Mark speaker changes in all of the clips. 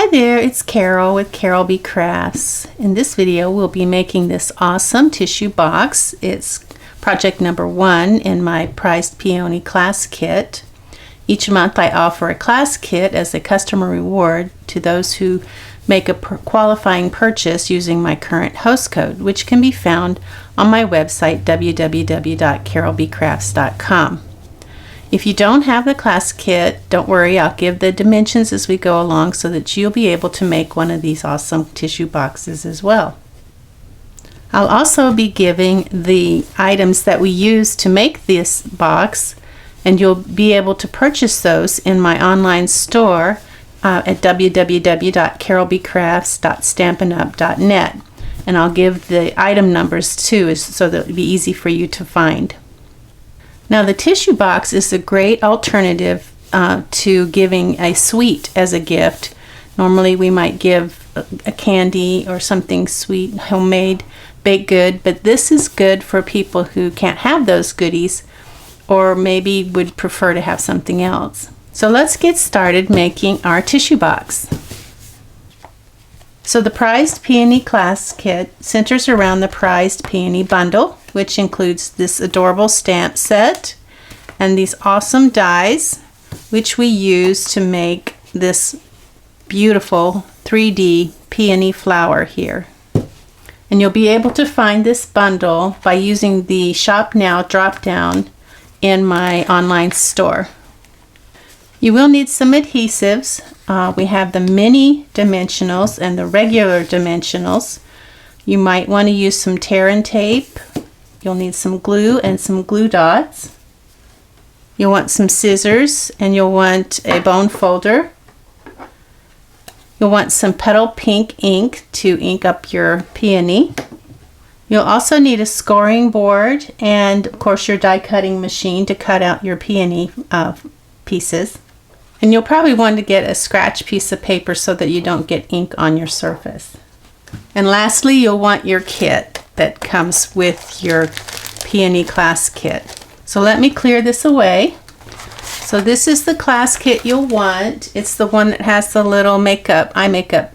Speaker 1: Hi there, it's Carol with Carolbcrafts. In this video we'll be making this awesome tissue box. It's project number 1 in my prized Peony class kit. Each month I offer a class kit as a customer reward to those who make a qualifying purchase using my current host code, which can be found on my website www.carolbcrafts.com. If you don't have the class kit, don't worry, I'll give the dimensions as we go along so that you'll be able to make one of these awesome tissue boxes as well. I'll also be giving the items that we use to make this box, and you'll be able to purchase those in my online store at www.carolbcrafts.stampinup.net. And I'll give the item numbers too so that it'll be easy for you to find. Now the tissue box is a great alternative to giving a sweet as a gift. Normally we might give a candy or something sweet, homemade, baked good, but this is good for people who can't have those goodies or maybe would prefer to have something else. So let's get started making our tissue box. So the prized Peony class kit centers around the prized Peony Bundle, which includes this adorable stamp set and these awesome dies, which we use to make this beautiful 3D peony flower here. And you'll be able to find this bundle by using the Shop Now drop down in my online store. You will need some adhesives. We have the mini dimensionals and the regular dimensionals. You might want to use some tear and tape. You'll need some glue and some glue dots. You'll want some scissors and you'll want a bone folder. You'll want some Petal Pink ink to ink up your peony. You'll also need a scoring board and of course your die cutting machine to cut out your peony pieces. And you'll probably want to get a scratch piece of paper so that you don't get ink on your surface. And lastly, you'll want your kit that comes with your Peony class kit. So let me clear this away. So this is the class kit you'll want. It's the one that has the little eye makeup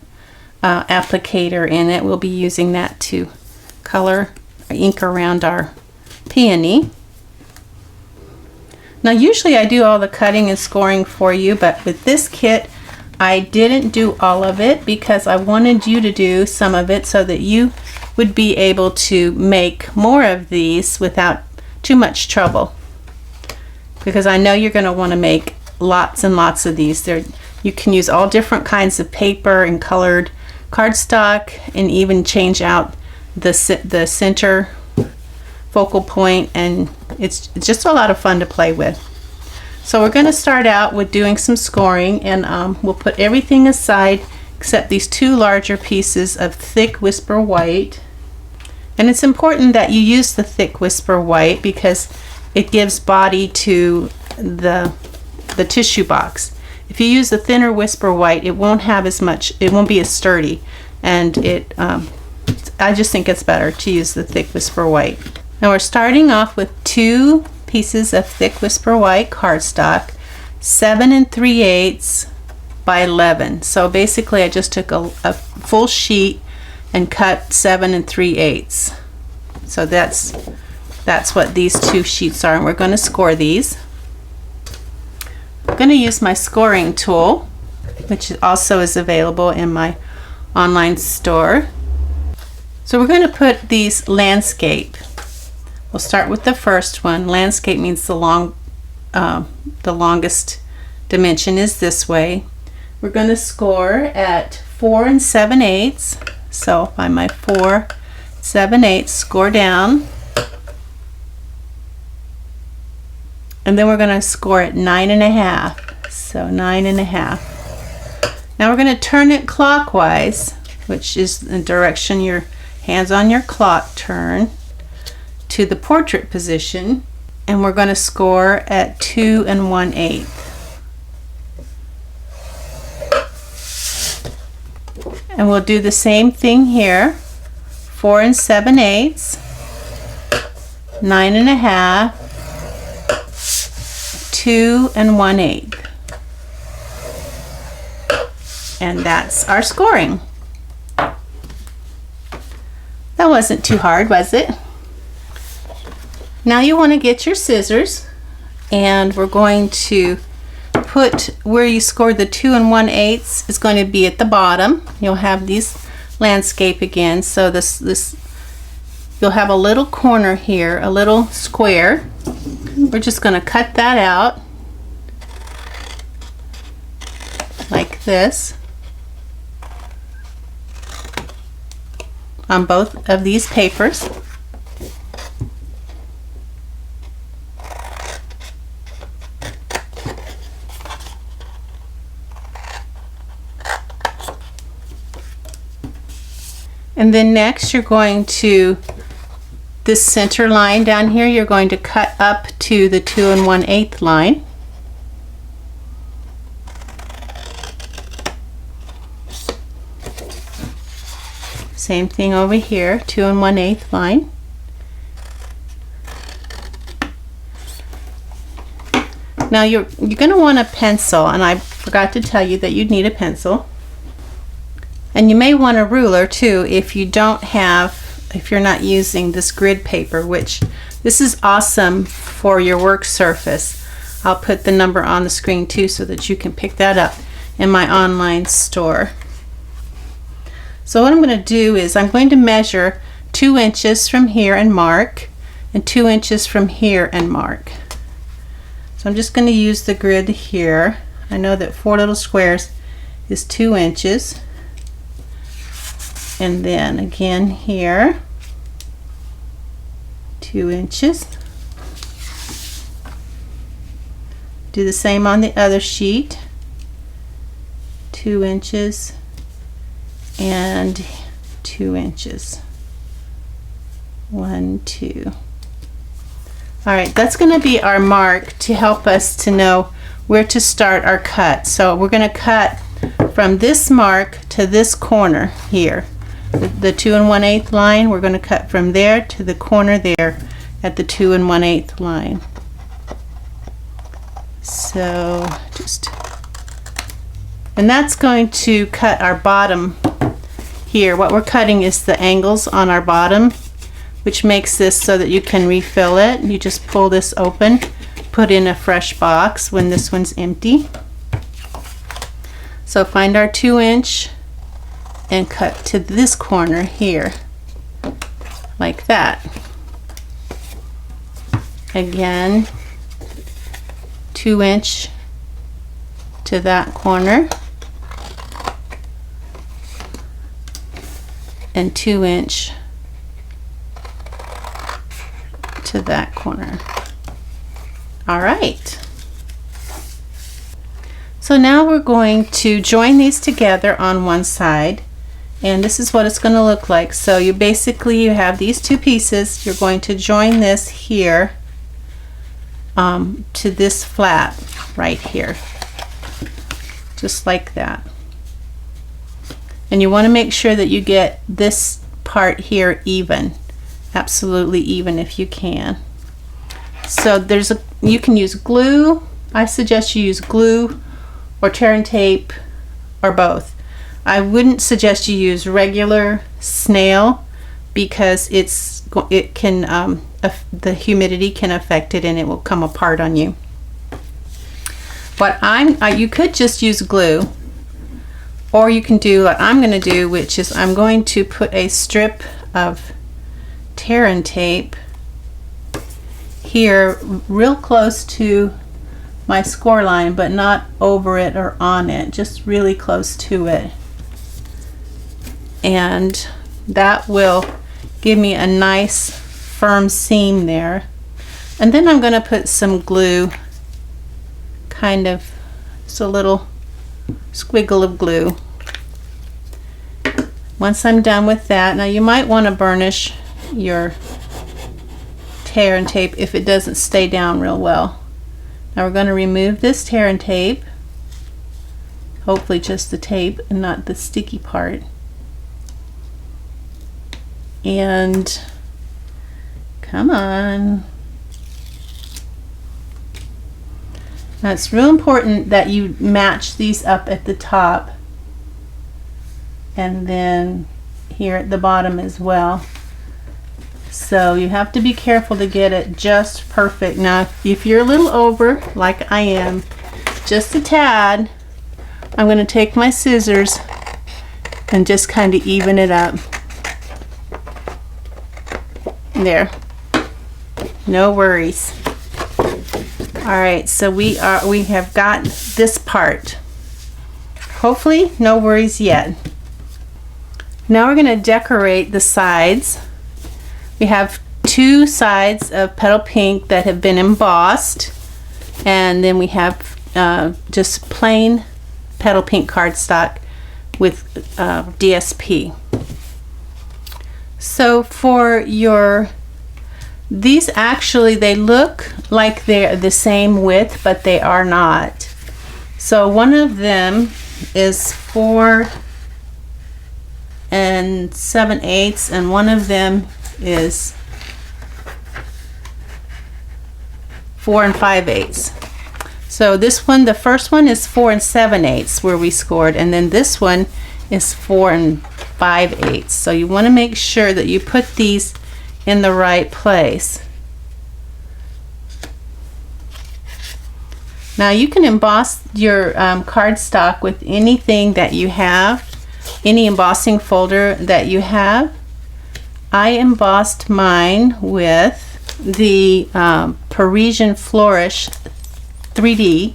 Speaker 1: applicator in it. We'll be using that to color or ink around our peony. Now usually I do all the cutting and scoring for you, but with this kit I didn't do all of it because I wanted you to do some of it so that you would be able to make more of these without too much trouble. Because I know you're going to want to make lots and lots of these. You can use all different kinds of paper and colored cardstock and even change out the center focal point, and it's just a lot of fun to play with. So we're going to start out with doing some scoring, and we'll put everything aside except these 2 larger pieces of thick Whisper White. And it's important that you use the thick Whisper White because it gives body to the tissue box. If you use the thinner Whisper White, it won't have as much, it won't be as sturdy, and I just think it's better to use the thick Whisper White. Now we're starting off with 2 pieces of thick Whisper White cardstock, 7 3/8 by 11. So basically I just took a full sheet and cut 7 3/8. So that's what these 2 sheets are, and we're going to score these. I'm going to use my scoring tool, which also is available in my online store. So we're going to put these landscape. We'll start with the first one. Landscape means the longest dimension is this way. We're going to score at 4 7/8. So find my 4 7/8, score down, and then we're going to score at 9 1/2. So 9 1/2. Now we're going to turn it clockwise, which is the direction your hands on your clock turn, to the portrait position, and we're going to score at 2 1/8. And we'll do the same thing here, 4 7/8, 9 1/2, 2 1/8. And that's our scoring. That wasn't too hard, was it? Now you want to get your scissors, and we're going to put where you scored the 2 1/8 is going to be at the bottom. You'll have these landscape again, so this you'll have a little corner here, a little square. We're just going to cut that out like this on both of these papers. And then next you're going to, this center line down here, you're going to cut up to the 2 1/8 line. Same thing over here, 2 1/8 line. Now you're going to want a pencil, and I forgot to tell you that you'd need a pencil. And you may want a ruler too if you don't have, if you're not using this grid paper, which this is awesome for your work surface. I'll put the number on the screen too so that you can pick that up in my online store. So what I'm going to do is I'm going to measure 2 inches from here and mark, and 2 inches from here and mark. So I'm just going to use the grid here. I know that 4 little squares is 2 inches. And then again here, 2 inches. Do the same on the other sheet. 2 inches and 2 inches. 1, 2. All right, that's going to be our mark to help us to know where to start our cut. So we're going to cut from this mark to this corner here. The 2 1/8 line, we're going to cut from there to the corner there at the 2 1/8 line. So and that's going to cut our bottom here. What we're cutting is the angles on our bottom, which makes this so that you can refill it. You just pull this open, put in a fresh box when this one's empty. So find our 2 inch and cut to this corner here, like that. Again, 2 inch to that corner, and 2 inch to that corner. All right. So now we're going to join these together on one side. And this is what it's going to look like. So you basically, you have these 2 pieces. You're going to join this here to this flat right here, just like that. And you want to make sure that you get this part here even, absolutely even if you can. So you can use glue. I suggest you use glue or tear and tape or both. I wouldn't suggest you use regular snail because the humidity can affect it and it will come apart on you. But you could just use glue, or you can do what I'm going to do, which is I'm going to put a strip of tear and tape here real close to my score line, but not over it or on it, just really close to it. And that will give me a nice firm seam there. And then I'm going to put some glue, kind of just a little squiggle of glue. Once I'm done with that, now you might want to burnish your tear and tape if it doesn't stay down real well. Now we're going to remove this tear and tape, hopefully just the tape and not the sticky part. And come on. Now it's real important that you match these up at the top and then here at the bottom as well. So you have to be careful to get it just perfect. Now if you're a little over, like I am, just a tad, I'm going to take my scissors and just kind of even it up. There. No worries. Alright, so we have got this part. Hopefully, no worries yet. Now we're going to decorate the sides. We have two sides of Petal Pink that have been embossed, and then we have just plain Petal Pink cardstock with DSP. So for these actually, they look like they're the same width, but they are not. So one of them is 4 7/8, and one of them is 4 5/8. So this one, the first one is 4 7/8 where we scored, and then this one is 4 5/8. So you want to make sure that you put these in the right place. Now you can emboss your cardstock with anything that you have, any embossing folder that you have. I embossed mine with the Parisian Flourish 3D,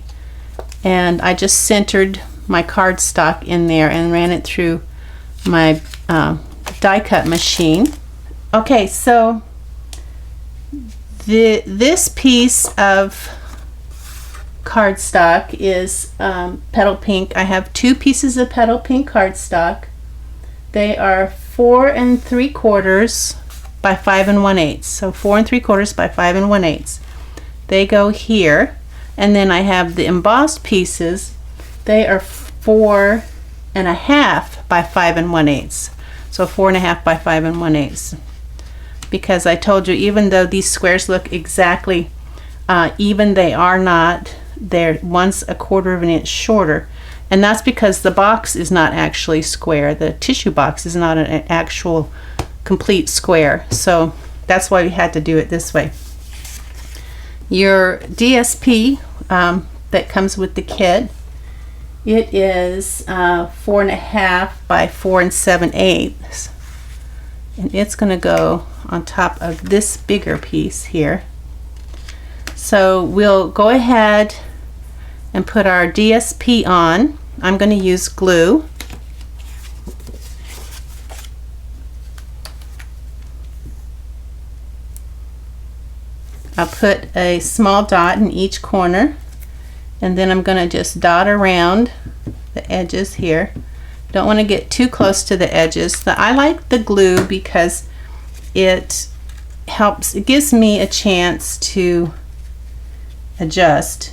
Speaker 1: and I just centered my cardstock in there and ran it through my die cut machine. Okay, so this piece of cardstock is Petal Pink. I have two pieces of Petal Pink cardstock. They are 4 3/4 by 5 1/8. So 4 3/4 by 5 1/8. They go here, and then I have the embossed pieces. They are 4 1/2 by 5 1/8. So 4 1/2 by 5 1/8. Because I told you, even though these squares look exactly even, they are not. They're one's 1/4 of an inch shorter, and that's because the box is not actually square. The tissue box is not an actual complete square, so that's why we had to do it this way. Your DSP that comes with the kit, it is 4 1/2 by 4 7/8, and it's going to go on top of this bigger piece here. So we'll go ahead and put our DSP on. I'm going to use glue. I'll put a small dot in each corner, and then I'm going to just dot around the edges here. Don't want to get too close to the edges. I like the glue because it gives me a chance to adjust.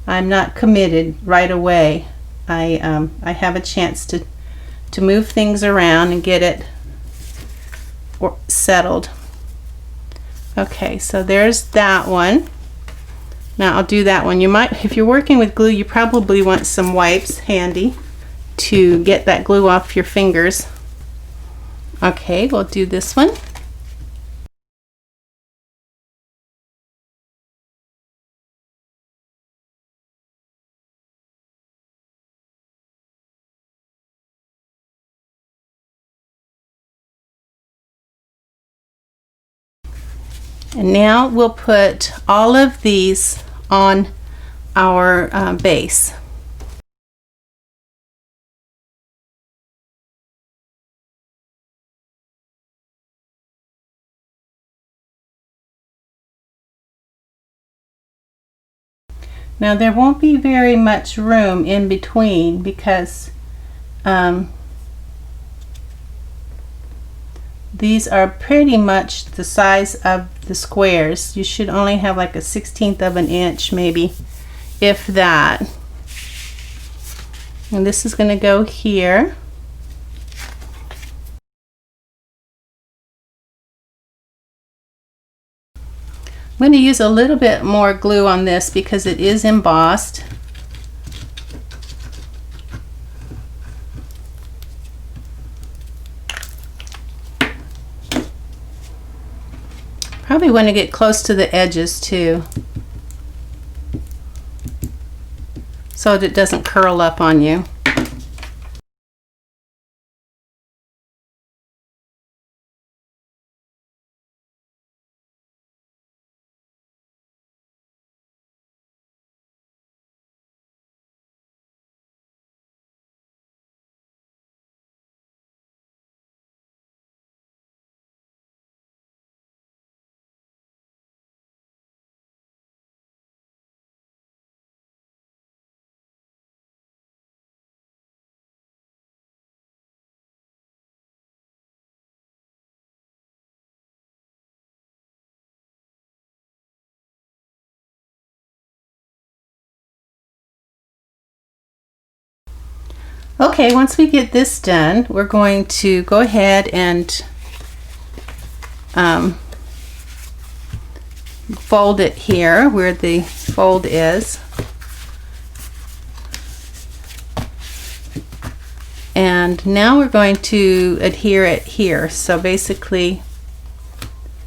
Speaker 1: I'm not committed right away. I have a chance to move things around and get it settled. Okay, so there's that one. Now I'll do that one. You might, if you're working with glue, you probably want some wipes handy to get that glue off your fingers. Okay, we'll do this one. And now we'll put all of these on our base. Now there won't be very much room in between because these are pretty much the size of the squares. You should only have like a 1/16 of an inch, maybe, if that. And this is going to go here. I'm going to use a little bit more glue on this because it is embossed. Probably want to get close to the edges too, so that it doesn't curl up on you. Okay, once we get this done, we're going to go ahead and fold it here where the fold is. And now we're going to adhere it here. So basically,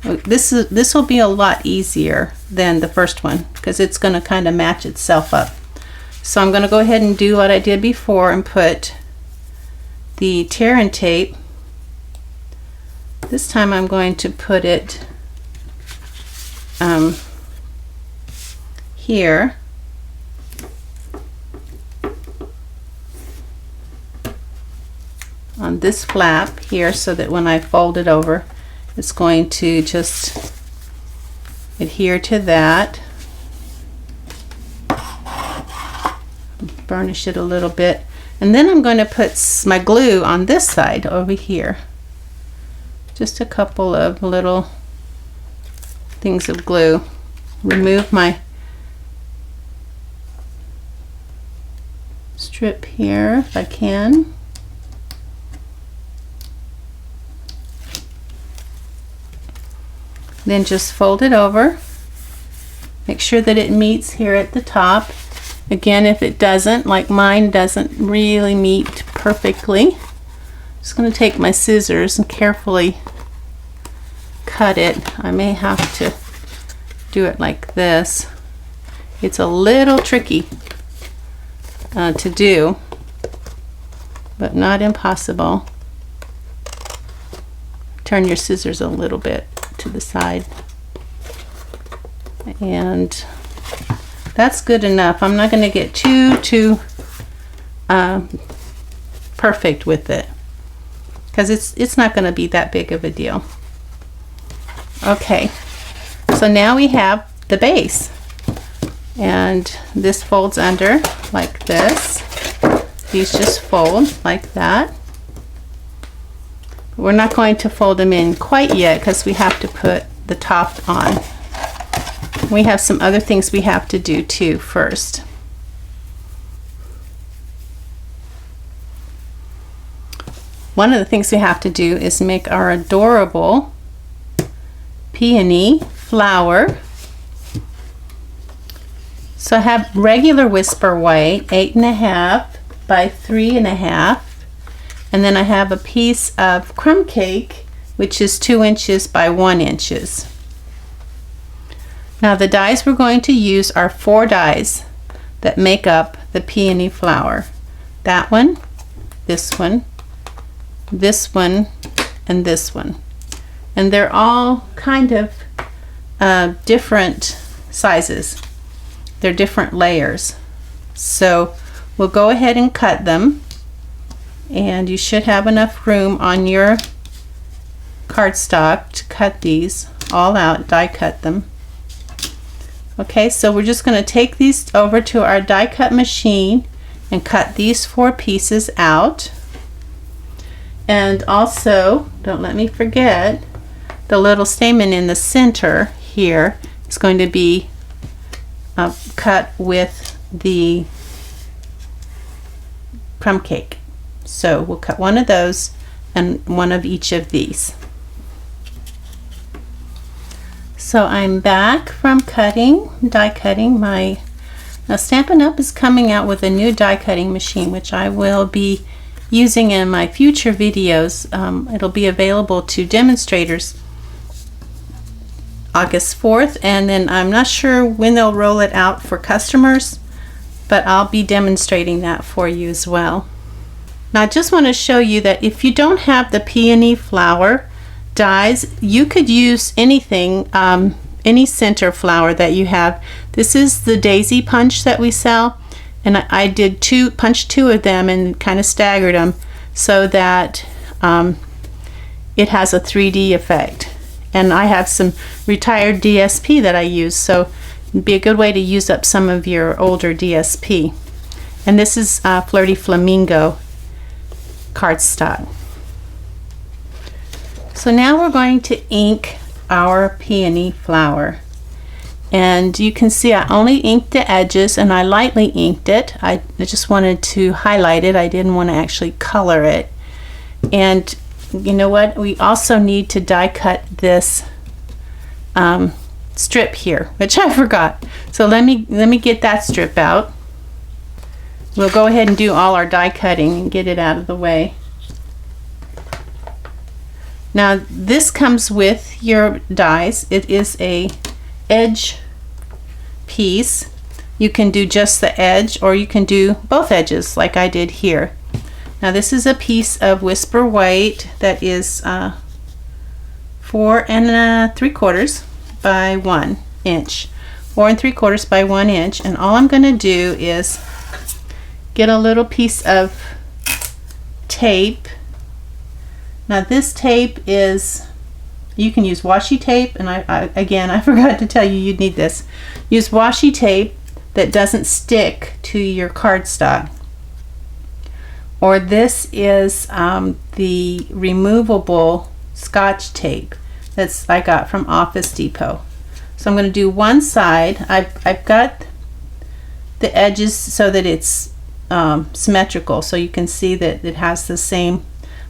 Speaker 1: this will be a lot easier than the first one because it's going to kind of match itself up. So I'm going to go ahead and do what I did before and put the tear and tape. This time I'm going to put it here. On this flap here, so that when I fold it over, it's going to just adhere to that. Burnish it a little bit, and then I'm going to put my glue on this side over here. Just a couple of little things of glue. Remove my strip here if I can. Then just fold it over. Make sure that it meets here at the top. Again, if it doesn't, like mine doesn't really meet perfectly, I'm just going to take my scissors and carefully cut it. I may have to do it like this. It's a little tricky to do, but not impossible. Turn your scissors a little bit to the side, and that's good enough. I'm not going to get too perfect with it because it's not going to be that big of a deal. Okay, so now we have the base, and this folds under like this. These just fold like that. We're not going to fold them in quite yet because we have to put the top on. We have some other things we have to do too first. One of the things we have to do is make our adorable peony flower. So I have regular whisper white, 8.5 by 3.5, and then I have a piece of crumb cake, which is 2 inches by 1 inches. Now the dies we're going to use are 4 dies that make up the peony flower. That one, this one, this one, and this one. And they're all kind of different sizes. They're different layers. So we'll go ahead and cut them, and you should have enough room on your cardstock to cut these all out, die cut them. Okay, so we're just going to take these over to our die cut machine and cut these 4 pieces out. And also, don't let me forget, the little stamen in the center here is going to be cut with the crumb cake. So we'll cut one of those and one of each of these. So I'm back from die cutting. Now Stampin' Up! Is coming out with a new die cutting machine, which I will be using in my future videos. It'll be available to demonstrators August 4th, and then I'm not sure when they'll roll it out for customers, but I'll be demonstrating that for you as well. Now I just want to show you that if you don't have the peony flower dies, you could use anything, any center flower that you have. This is the daisy punch that we sell, and I did punch two of them and kind of staggered them so that it has a 3D effect. And I have some retired DSP that I use, so it'd be a good way to use up some of your older DSP. And this is Flirty Flamingo cardstock. So now we're going to ink our peony flower. And you can see I only inked the edges, and I lightly inked it. I just wanted to highlight it. I didn't want to actually color it. And you know what? We also need to die cut this strip here, which I forgot. So let me get that strip out. We'll go ahead and do all our die cutting and get it out of the way. Now this comes with your dies. It is a edge piece. You can do just the edge, or you can do both edges like I did here. Now this is a piece of Whisper White that is 4 3/4 by 1 inch. 4 3/4 by 1 inch, and all I'm going to do is get a little piece of tape. Now this tape is, you can use washi tape, and I forgot to tell you you'd need this. Use washi tape that doesn't stick to your cardstock. Or this is the removable Scotch tape that's I got from Office Depot. So I'm going to do one side. I've got the edges so that it's symmetrical, so you can see that it has the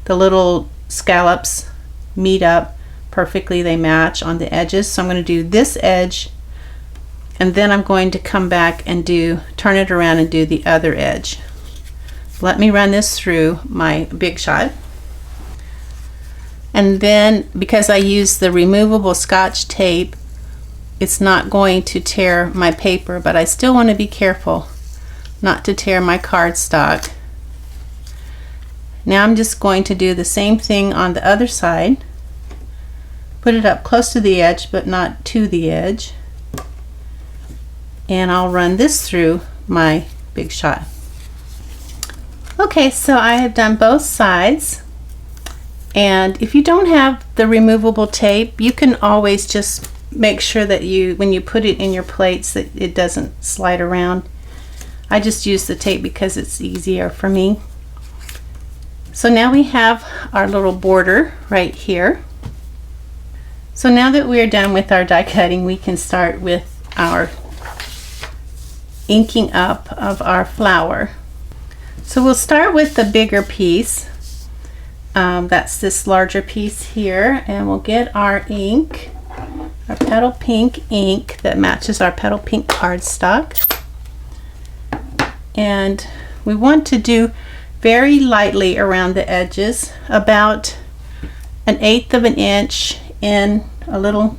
Speaker 1: little scallops meet up perfectly, they match on the edges. So I'm going to do this edge, and then I'm going to come back and turn it around and do the other edge. Let me run this through my Big Shot. And then, because I use the removable Scotch tape, it's not going to tear my paper, but I still want to be careful not to tear my cardstock. Now I'm just going to do the same thing on the other side. Put it up close to the edge, but not to the edge. And I'll run this through my Big Shot. Okay, so I have done both sides, and if you don't have the removable tape, you can always just make sure that when you put it in your plates, that it doesn't slide around. I just use the tape because it's easier for me. So now we have our little border right here. So now that we're done with our die cutting, we can start with our inking up of our flower. So we'll start with the bigger piece. That's this larger piece here, and we'll get our ink, our Petal Pink ink that matches our Petal Pink cardstock. And we want to do very lightly around the edges, about 1/8 of an inch in,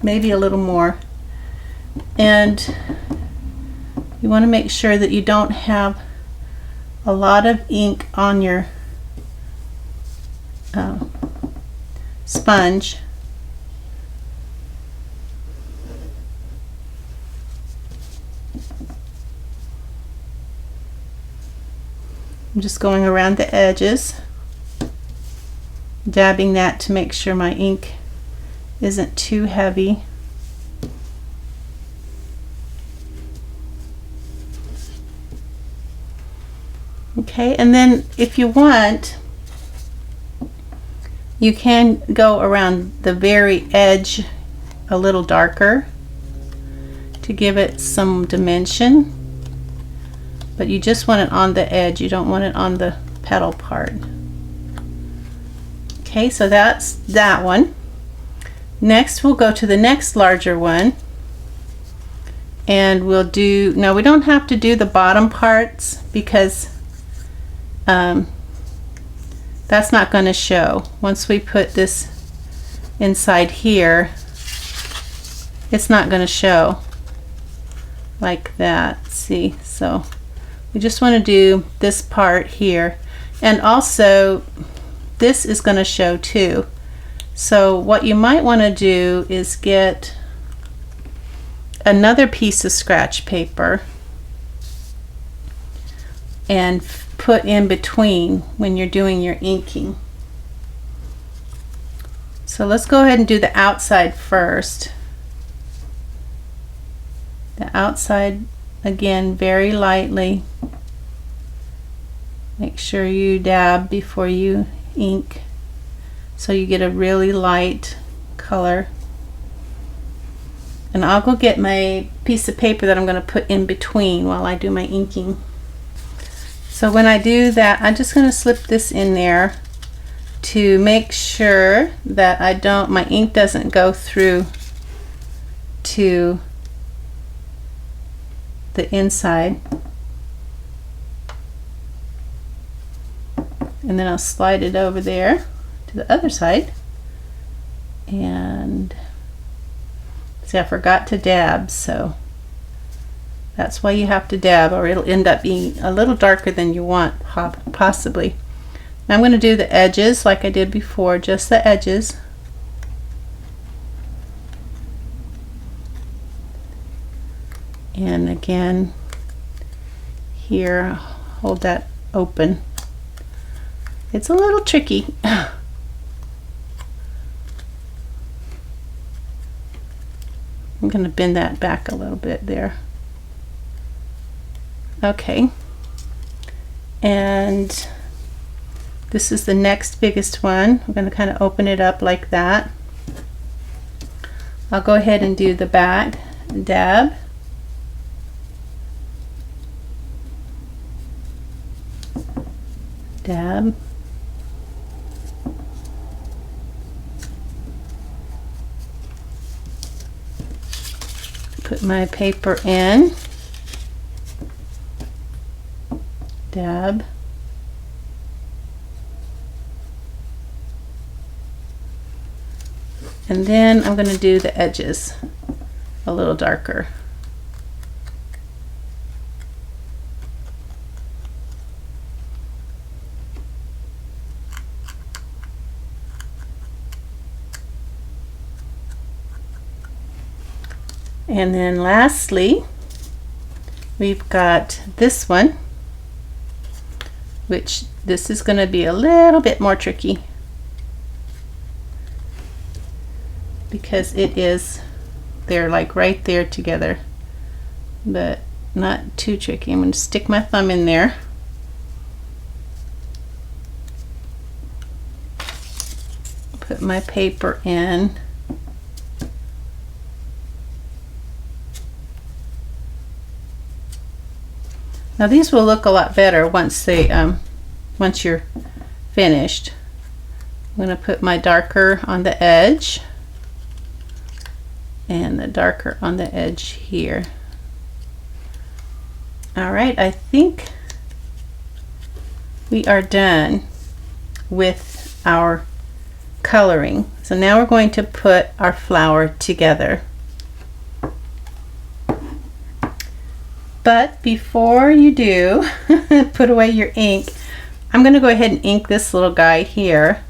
Speaker 1: maybe a little more. And you want to make sure that you don't have a lot of ink on your sponge. I'm just going around the edges, dabbing that to make sure my ink isn't too heavy. Okay, and then if you want, you can go around the very edge a little darker to give it some dimension, but you just want it on the edge. You don't want it on the petal part. Okay, so that's that one. Next we'll go to the next larger one, and we'll do, no, we don't have to do the bottom parts because that's not going to show. Once we put this inside here, it's not going to show like that. See, so we just want to do this part here, and also this is going to show too. So what you might want to do is get another piece of scratch paper and put in between when you're doing your inking. So let's go ahead and do the outside first. The outside, again, very lightly. Make sure you dab before you ink so you get a really light color. And I'll go get my piece of paper that I'm going to put in between while I do my inking. So when I do that, I'm just going to slip this in there to make sure that my ink doesn't go through to the inside. And then I'll slide it over there to the other side. And see, I forgot to dab, so that's why you have to dab, or it'll end up being a little darker than you want, possibly. Now I'm going to do the edges like I did before, just the edges. And again, here, hold that open. It's a little tricky. I'm going to bend that back a little bit there. Okay. And this is the next biggest one. I'm going to kind of open it up like that. I'll go ahead and do the back dab. Dab. Put my paper in. Dab. And then I'm going to do the edges a little darker. And then lastly, we've got this one, which this is going to be a little bit more tricky because they're like right there together, but not too tricky. I'm going to stick my thumb in there. Put my paper in. Now these will look a lot better once you're finished. I'm going to put my darker on the edge and the darker on the edge here. All right, I think we are done with our coloring. So now we're going to put our flower together. But before you do put away your ink, I'm going to go ahead and ink this little guy here,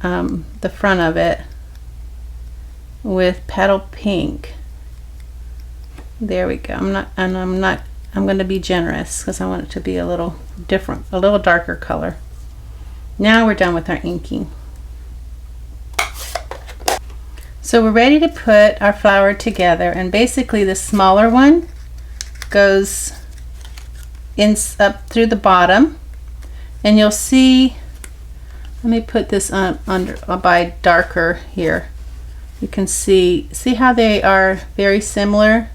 Speaker 1: the front of it, with Petal Pink. There we go. I'm going to be generous because I want it to be a little different, a little darker color. Now we're done with our inking. So we're ready to put our flower together, and basically the smaller one goes in up through the bottom, and you'll see, let me put this on under by darker here. You can see how they are very similar,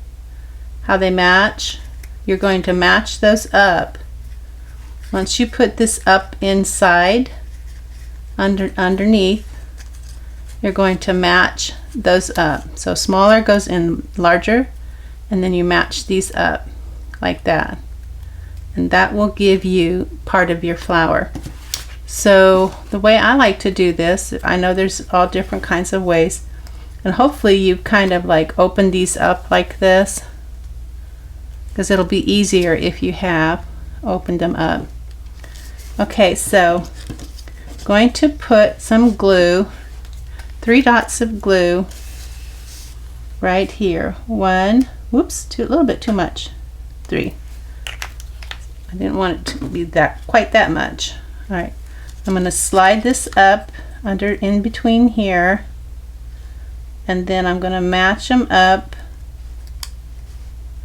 Speaker 1: how they match. You're going to match those up. Once you put this up inside underneath, you're going to match those up. So smaller goes in larger, and then you match these up like that, and that will give you part of your flower. So the way I like to do this, I know there's all different kinds of ways, And hopefully you've kind of like opened these up like this, because it'll be easier if you have opened them up. Okay, so going to put some glue, 3 dots of glue right here. 1, whoops, a little bit too much. 3. I didn't want it to be quite that much. All right, I'm going to slide this up under in between here, and then I'm going to match them up.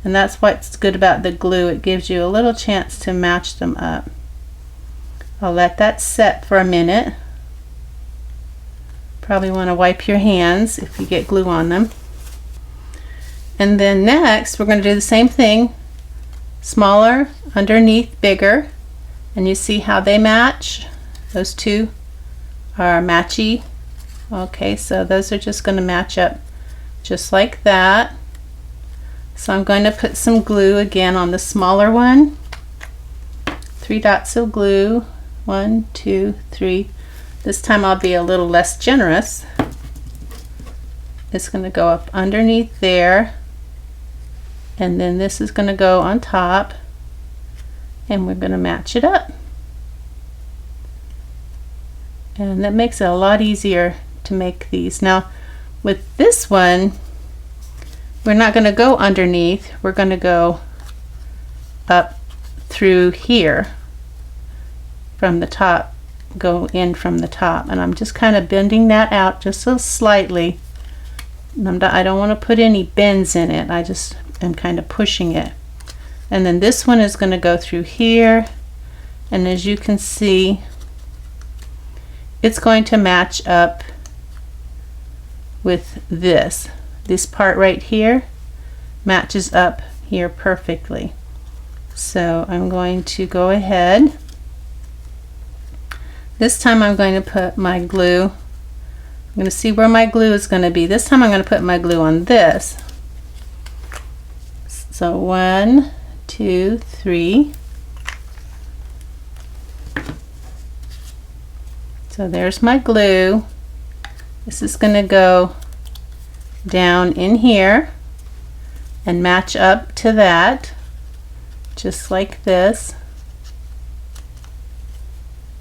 Speaker 1: And that's what's good about the glue. It gives you a little chance to match them up. I'll let that set for a minute. Probably want to wipe your hands if you get glue on them. And then next we're going to do the same thing. Smaller underneath bigger. And you see how they match? Those two are matchy. Okay, so those are just going to match up just like that. So I'm going to put some glue again on the smaller one. 3 dots of glue. 1, 2, 3. This time I'll be a little less generous. It's going to go up underneath there, and then this is going to go on top, and we're going to match it up. And that makes it a lot easier to make these. Now with this one, we're not going to go underneath, we're going to go up through here from the top, go in from the top, and I'm just kind of bending that out just so slightly. I don't want to put any bends in it, I just am kind of pushing it. And then this one is going to go through here, and as you can see, it's going to match up with this. This part right here matches up here perfectly. So I'm going to go ahead. This time I'm going to put my glue. I'm going to see where my glue is going to be. This time I'm going to put my glue on this. So 1, 2, 3. So there's my glue. This is going to go down in here and match up to that, just like this.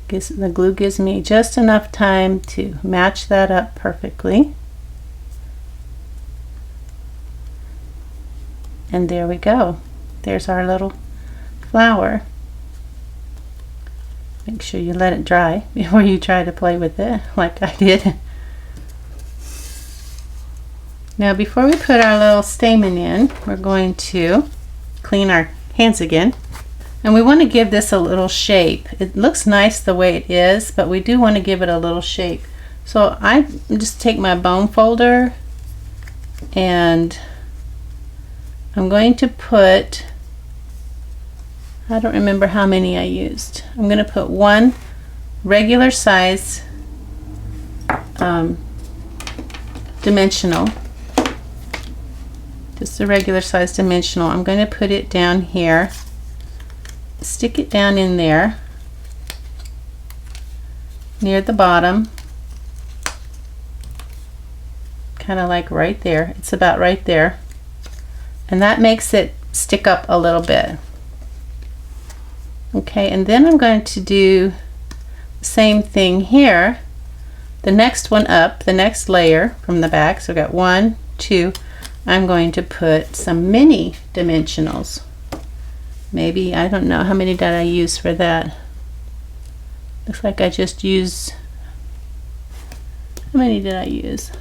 Speaker 1: The glue gives me just enough time to match that up perfectly. And there we go. There's our little flower. Make sure you let it dry before you try to play with it like I did. Now before we put our little stamen in, we're going to clean our hands again. And we want to give this a little shape. It looks nice the way it is, but we do want to give it a little shape. So I just take my bone folder and I'm going to put, I don't remember how many I used. I'm going to put 1 regular size dimensional. Just a regular size dimensional. I'm going to put it down here. Stick it down in there near the bottom, kind of like right there. It's about right there, and that makes it stick up a little bit. Okay, and then I'm going to do the same thing here, the next one up, the next layer from the back. So I've got 1, 2. I'm going to put some mini dimensionals. Maybe, I don't know, how many did I use for that? Looks like I just used, how many did I use?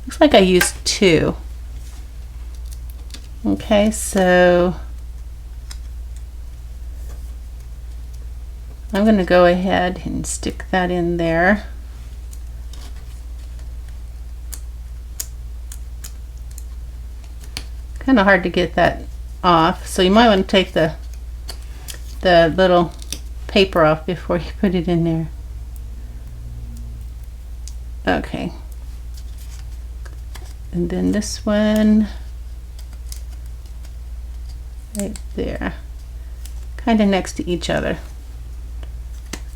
Speaker 1: Looks like I used 2. Okay, so I'm going to go ahead and stick that in there. Kind of hard to get that off, so you might want to take the little paper off before you put it in there. Okay, and then this one right there, kind of next to each other.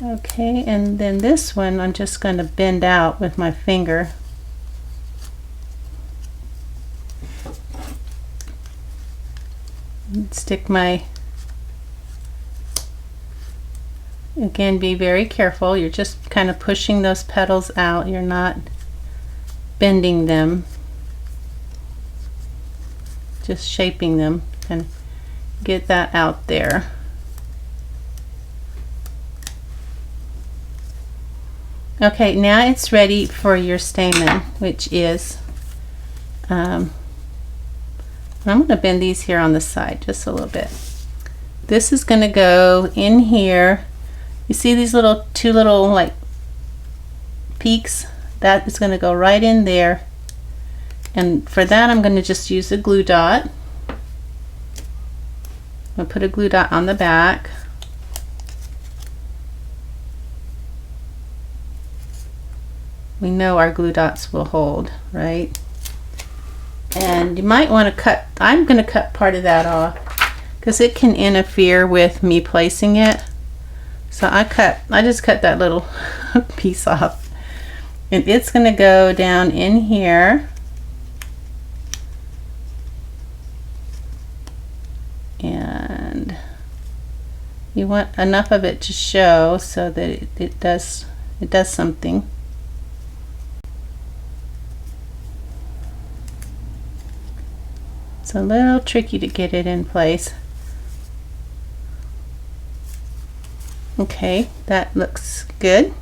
Speaker 1: Okay, and then this one I'm just going to bend out with my finger Stick my, again, be very careful. You're just kind of pushing those petals out. You're not bending them, just shaping them and get that out there. Okay, now it's ready for your stamen, which is I'm going to bend these here on the side just a little bit. This is going to go in here. You see these two little like peaks? That is going to go right in there. And for that, I'm going to just use a glue dot. I'm going to put a glue dot on the back. We know our glue dots will hold, right? And you might want to cut, I'm going to cut part of that off because it can interfere with me placing it. So I just cut that little piece off. And it's going to go down in here. And you want enough of it to show so that it does something. It's a little tricky to get it in place. Okay, that looks good.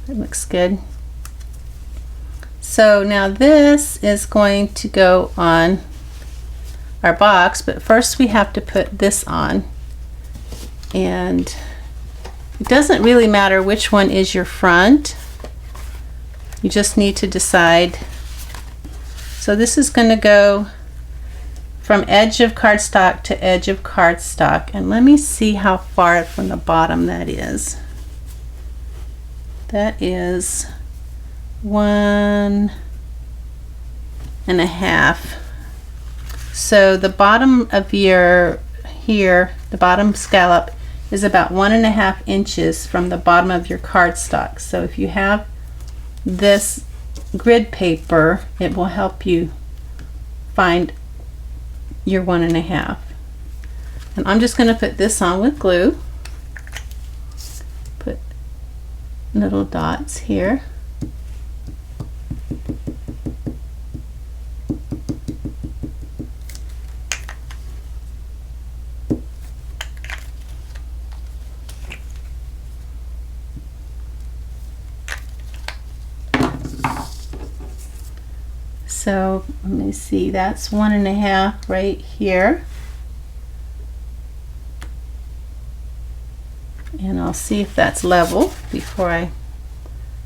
Speaker 1: That looks good. So now this is going to go on our box, but first we have to put this on. And it doesn't really matter which one is your front. You just need to decide. So this is going to go from edge of cardstock to edge of cardstock, and let me see how far from the bottom that is. That is 1.5. So the bottom of your here, the bottom scallop is about 1.5 inches from the bottom of your cardstock. So if you have this grid paper, it will help you find your 1.5. And I'm just going to put this on with glue. Put little dots here. So let me see, that's 1.5 right here. And I'll see if that's level before I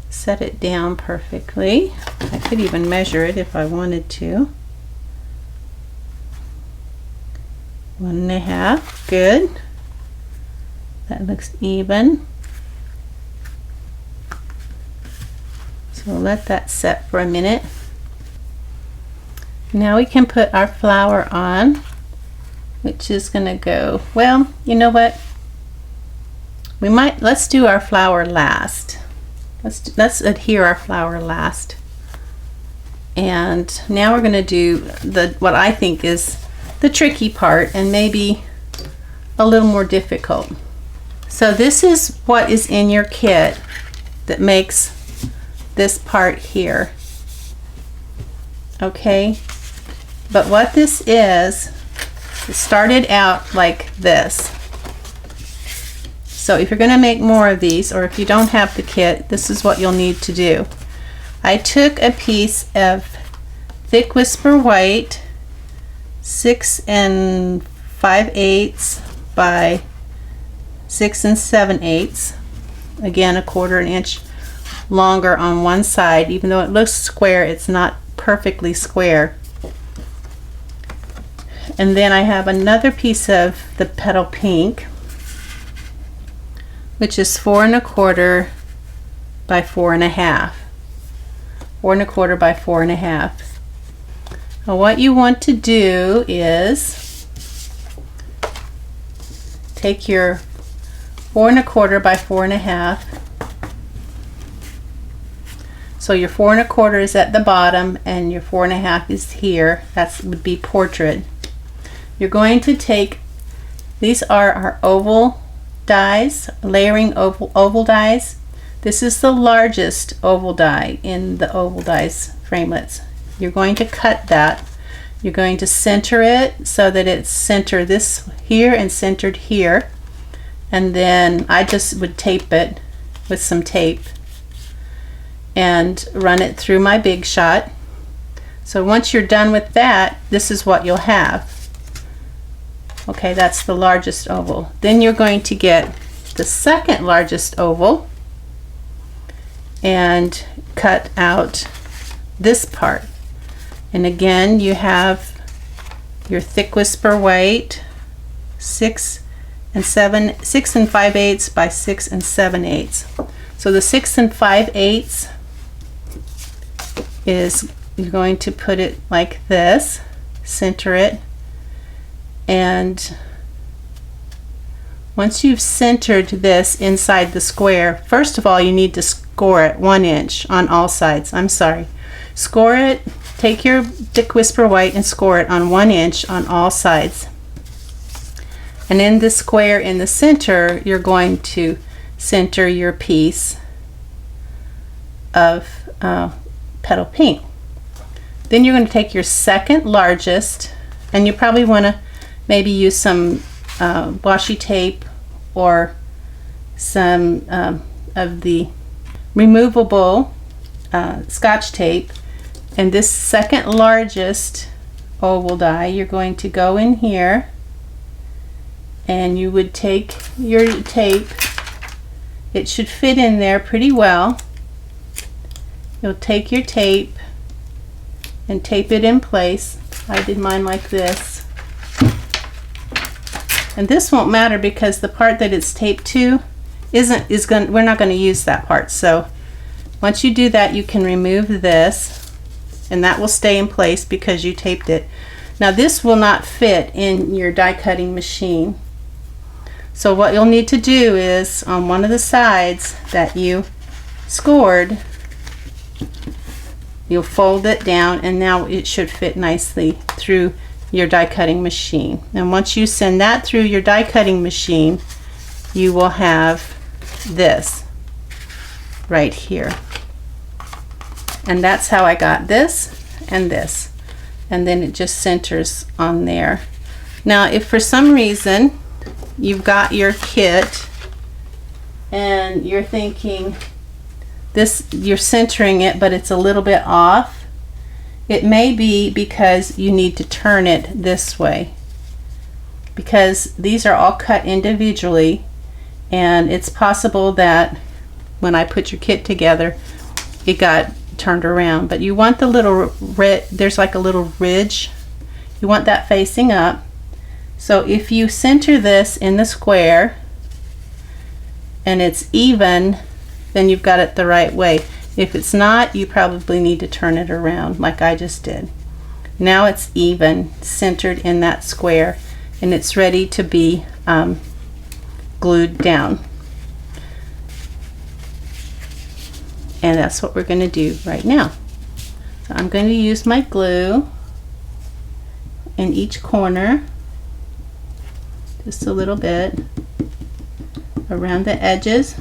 Speaker 1: set it down perfectly. I could even measure it if I wanted to. 1.5, good. That looks even. So let that set for a minute. Now we can put our flower on, which is going to go, well, you know what? Let's do our flower last. Let's adhere our flower last. And now we're going to do what I think is the tricky part and maybe a little more difficult. So this is what is in your kit that makes this part here. Okay? But what this is, it started out like this. So if you're going to make more of these, or if you don't have the kit, this is what you'll need to do. I took a piece of thick whisper white, 6 5/8 by 6 7/8. Again, 1/4 inch longer on one side. Even though it looks square, it's not perfectly square. And then I have another piece of the Petal Pink, which is 4 1/4 by 4.5. 4 1/4 by 4.5. Now what you want to do is take your 4 1/4 by 4.5. So your 4 1/4 is at the bottom and your 4.5 is here. That would be portrait. You're going to take, these are our oval dies, layering oval dies. This is the largest oval die in the oval dies framelits. You're going to cut that. You're going to center it so that it's centered this here and centered here. And then I just would tape it with some tape and run it through my Big Shot. So once you're done with that, this is what you'll have. Okay, that's the largest oval. Then you're going to get the second largest oval and cut out this part. And again, you have your thick whisper white, 6 and 5/8 by 6 and 7/8. So the 6 and 5/8 is, you're going to put it like this, center it, and once you've centered this inside the square, first of all you need to score it 1 inch on all sides. I'm sorry. Score it, take your thick whisper white and score it on 1 inch on all sides. And in the square in the center, you're going to center your piece of Petal Pink. Then you're going to take your second largest, and you probably want to maybe use some washi tape or some of the removable Scotch tape. And this second largest oval die, you're going to go in here, and you would take your tape. It should fit in there pretty well. You'll take your tape and tape it in place. I did mine like this. And this won't matter because the part that it's taped to we're not going to use that part. So once you do that, you can remove this, and that will stay in place because you taped it. Now this will not fit in your die cutting machine. So what you'll need to do is, on one of the sides that you scored, you'll fold it down, and now it should fit nicely through your die cutting machine. And once you send that through your die cutting machine, you will have this right here. And that's how I got this and this. And then it just centers on there. Now if for some reason you've got your kit and you're thinking this, you're centering it but it's a little bit off, it may be because you need to turn it this way, because these are all cut individually, and it's possible that when I put your kit together it got turned around. But you want the little there's like a little ridge, you want that facing up. So if you center this in the square and it's even, then you've got it the right way. If it's not, you probably need to turn it around like I just did. Now it's even, centered in that square, and it's ready to be glued down. And that's what we're going to do right now. So I'm going to use my glue in each corner, just a little bit around the edges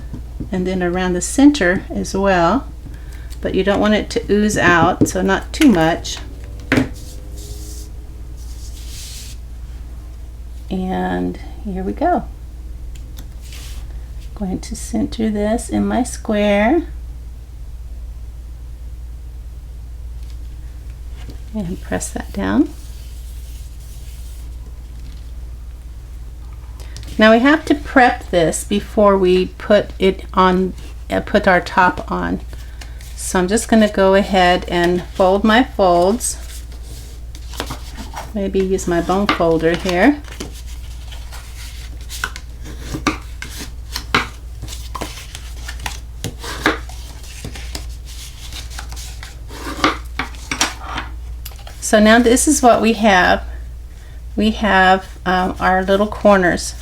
Speaker 1: and then around the center as well, but you don't want it to ooze out, so not too much. And here we go. I'm going to center this in my square and press that down. Now we have to prep this before we put it on, put our top on. So I'm just going to go ahead and fold my folds. Maybe use my bone folder here. So now this is what we have. We have our little corners.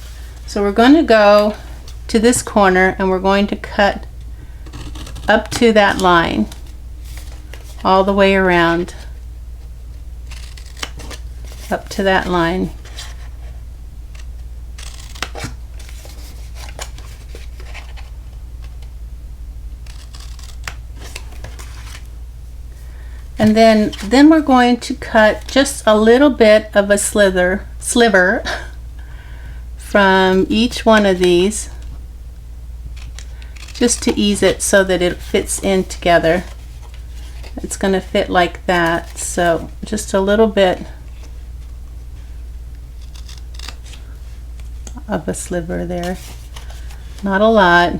Speaker 1: So we're going to go to this corner and we're going to cut up to that line all the way around, up to that line. And then we're going to cut just a little bit of a sliver from each one of these, just to ease it so that it fits in together. It's going to fit like that, so just a little bit of a sliver there, not a lot.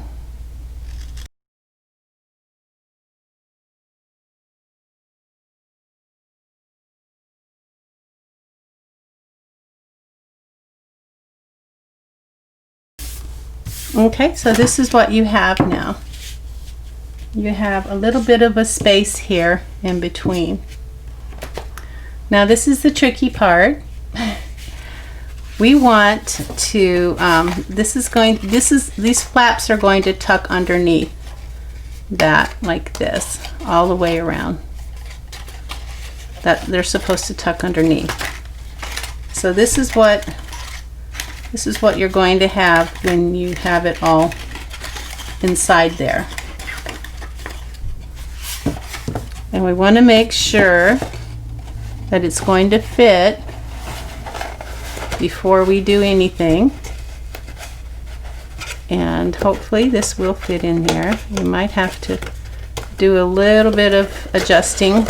Speaker 1: Okay, so this is what you have now. You have a little bit of a space here in between. Now this is the tricky part. We want to, these flaps are going to tuck underneath that like this, all the way around. That they're supposed to tuck underneath. So this is what you're going to have when you have it all inside there. And we want to make sure that it's going to fit before we do anything. And hopefully this will fit in there. You might have to do a little bit of adjusting.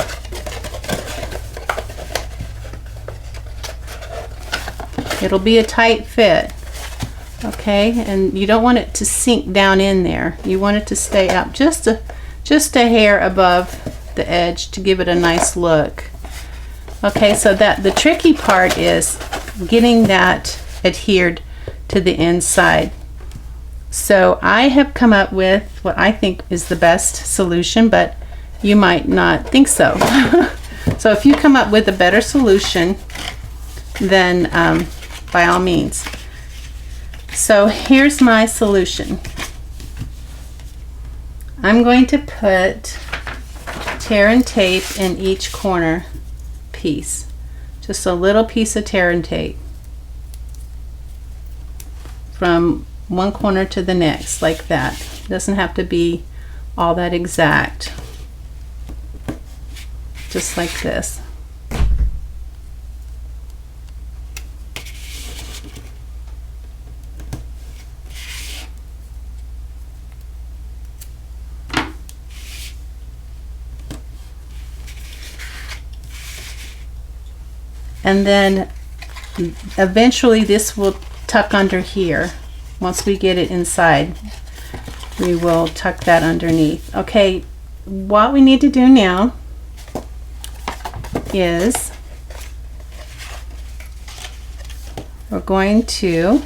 Speaker 1: It'll be a tight fit, okay? And you don't want it to sink down in there. You want it to stay up just a hair above the edge to give it a nice look. Okay, so that the tricky part is getting that adhered to the inside. So I have come up with what I think is the best solution, but you might not think so. So if you come up with a better solution, then by all means. So here's my solution. I'm going to put tear and tape in each corner piece. Just a little piece of tear and tape from one corner to the next, like that. It doesn't have to be all that exact. Just like this. And then eventually this will tuck under here. Once we get it inside, we will tuck that underneath. Okay, what we need to do now is we're going to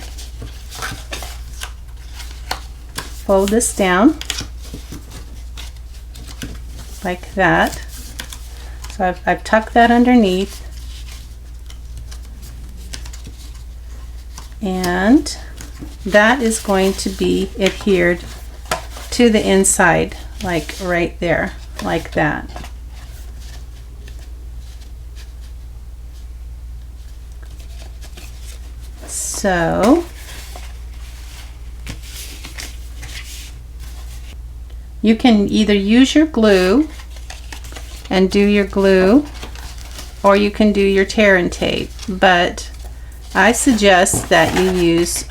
Speaker 1: fold this down like that. So I've tucked that underneath. And that is going to be adhered to the inside, like right there, like that. So you can either use your glue and do your glue, or you can do your tear and tape, but I suggest that you use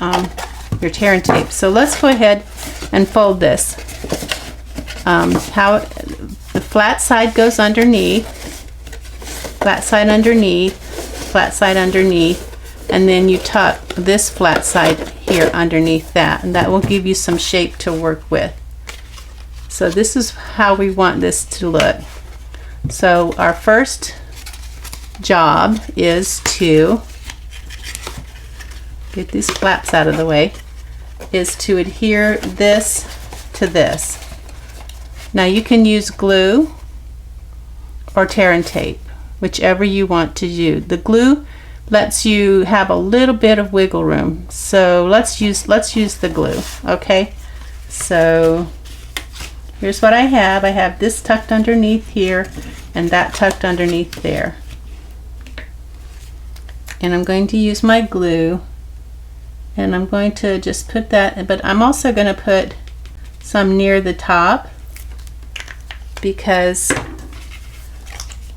Speaker 1: your tear and tape. So let's go ahead and fold this. How the flat side goes underneath, flat side underneath, flat side underneath, and then you tuck this flat side here underneath that, and that will give you some shape to work with. So this is how we want this to look. So our first job is to get these flaps out of the way, is to adhere this to this. Now you can use glue or tear and tape, whichever you want to do. The glue lets you have a little bit of wiggle room, so let's use the glue. Okay, so here's what I have. I have this tucked underneath here and that tucked underneath there, and I'm going to use my glue. And I'm going to just put that, but I'm also going to put some near the top, because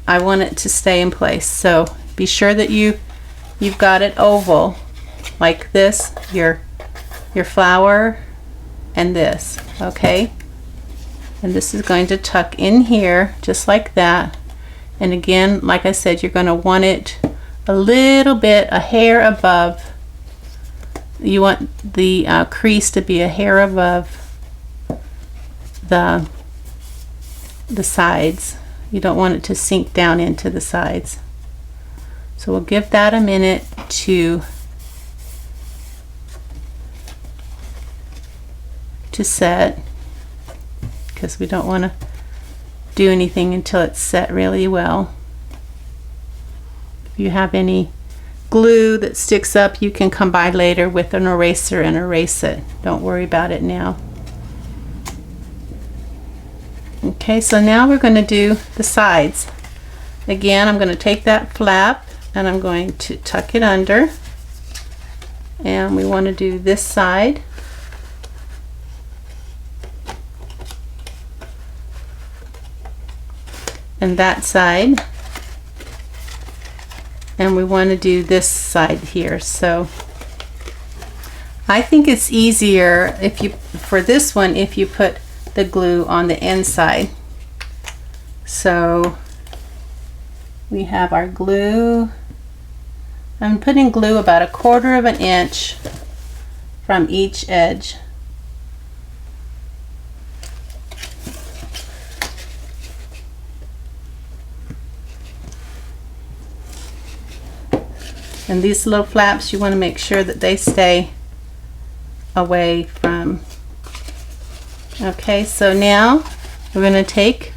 Speaker 1: I want it to stay in place. So be sure that you've got it oval like this, your flower and this, okay? And this is going to tuck in here just like that. And again, like I said, you're going to want it a little bit, a hair above. You want the crease to be a hair above the sides. You don't want it to sink down into the sides. So we'll give that a minute to set, because we don't want to do anything until it's set really well. If you have any glue that sticks up, you can come by later with an eraser and erase it. Don't worry about it now. Okay, so now we're going to do the sides. Again, I'm going to take that flap and I'm going to tuck it under, and we want to do this side. And that side, and we want to do this side here. So I think it's easier if you, for this one, if you put the glue on the inside. So we have our glue. I'm putting glue about 1/4 of an inch from each edge. And these little flaps, you want to make sure that they stay away from. Okay, so now we're going to take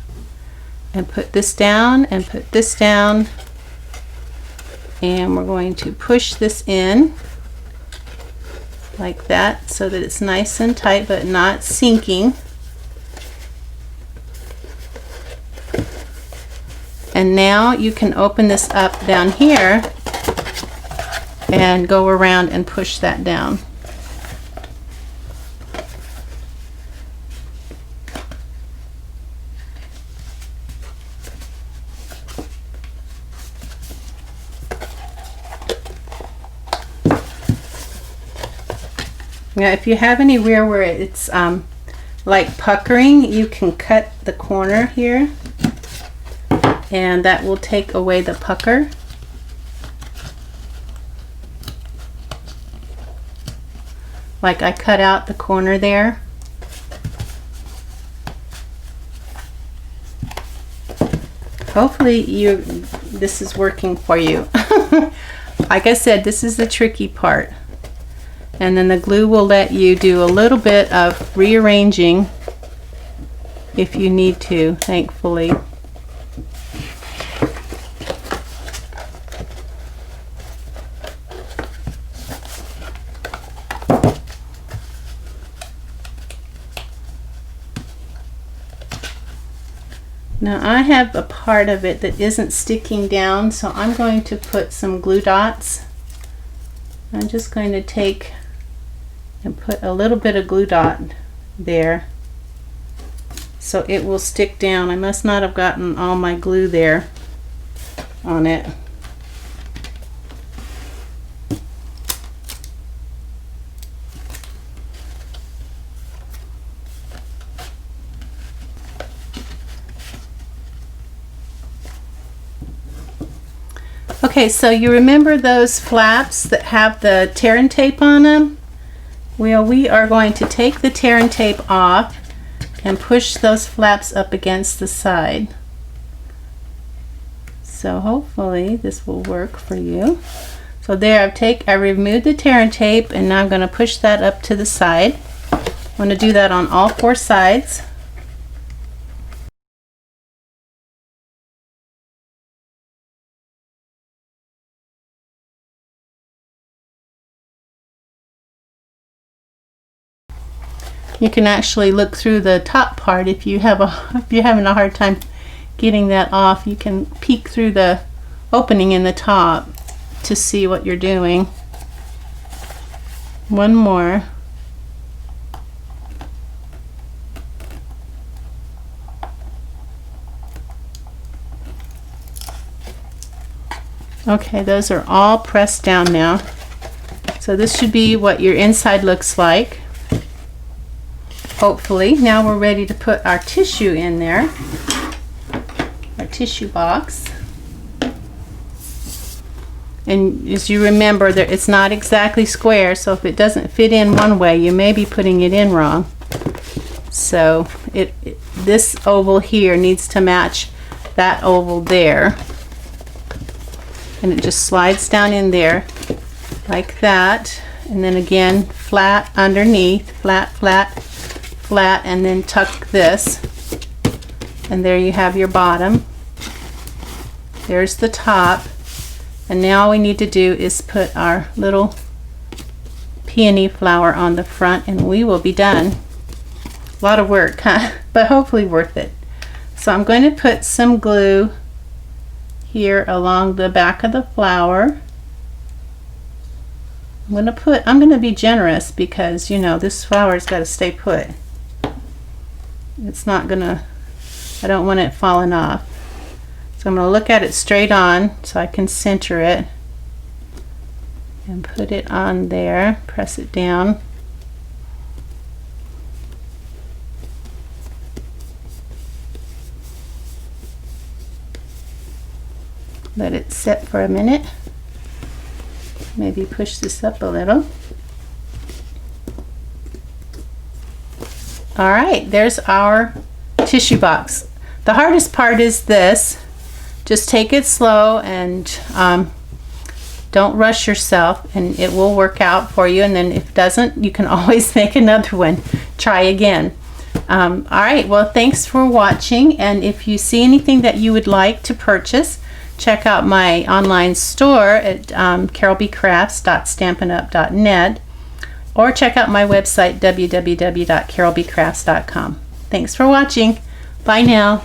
Speaker 1: and put this down and put this down, and we're going to push this in like that so that it's nice and tight but not sinking. And now you can open this up down here and go around and push that down. Now if you have anywhere where it's like puckering, you can cut the corner here and that will take away the pucker. Like I cut out the corner there. Hopefully this is working for you. Like I said, this is the tricky part. And then the glue will let you do a little bit of rearranging if you need to, thankfully. Now I have a part of it that isn't sticking down, so I'm going to put some glue dots. I'm just going to take and put a little bit of glue dot there so it will stick down. I must not have gotten all my glue there on it. Okay, so you remember those flaps that have the tear and tape on them? Well, we are going to take the tear and tape off and push those flaps up against the side. So hopefully this will work for you. So there, I removed the tear and tape, and now I'm going to push that up to the side. I'm going to do that on all 4 sides. You can actually look through the top part if you're having a hard time getting that off. You can peek through the opening in the top to see what you're doing. One more. Okay, those are all pressed down now. So this should be what your inside looks like. Hopefully. Now we're ready to put our tissue in there. Our tissue box. And as you remember, it's not exactly square, so if it doesn't fit in one way, you may be putting it in wrong. So this oval here needs to match that oval there. And it just slides down in there like that, and then again flat underneath, flat, flat, flat, and then tuck this, and there you have your bottom. There's the top, and now all we need to do is put our little peony flower on the front, and we will be done. A lot of work, huh? But hopefully worth it. So I'm going to put some glue here along the back of the flower. I'm going to be generous because, you know, this flower's got to stay put. It's not going to, I don't want it falling off. So I'm going to look at it straight on so I can center it and put it on there, press it down. Let it set for a minute. Maybe push this up a little. All right, there's our tissue box. The hardest part is this. Just take it slow and don't rush yourself, and it will work out for you. And then if it doesn't, you can always make another one. Try again. All right, well, thanks for watching. And if you see anything that you would like to purchase, check out my online store at carolbcrafts.stampinup.net, or check out my website www.carolbcrafts.com. Thanks for watching. Bye now.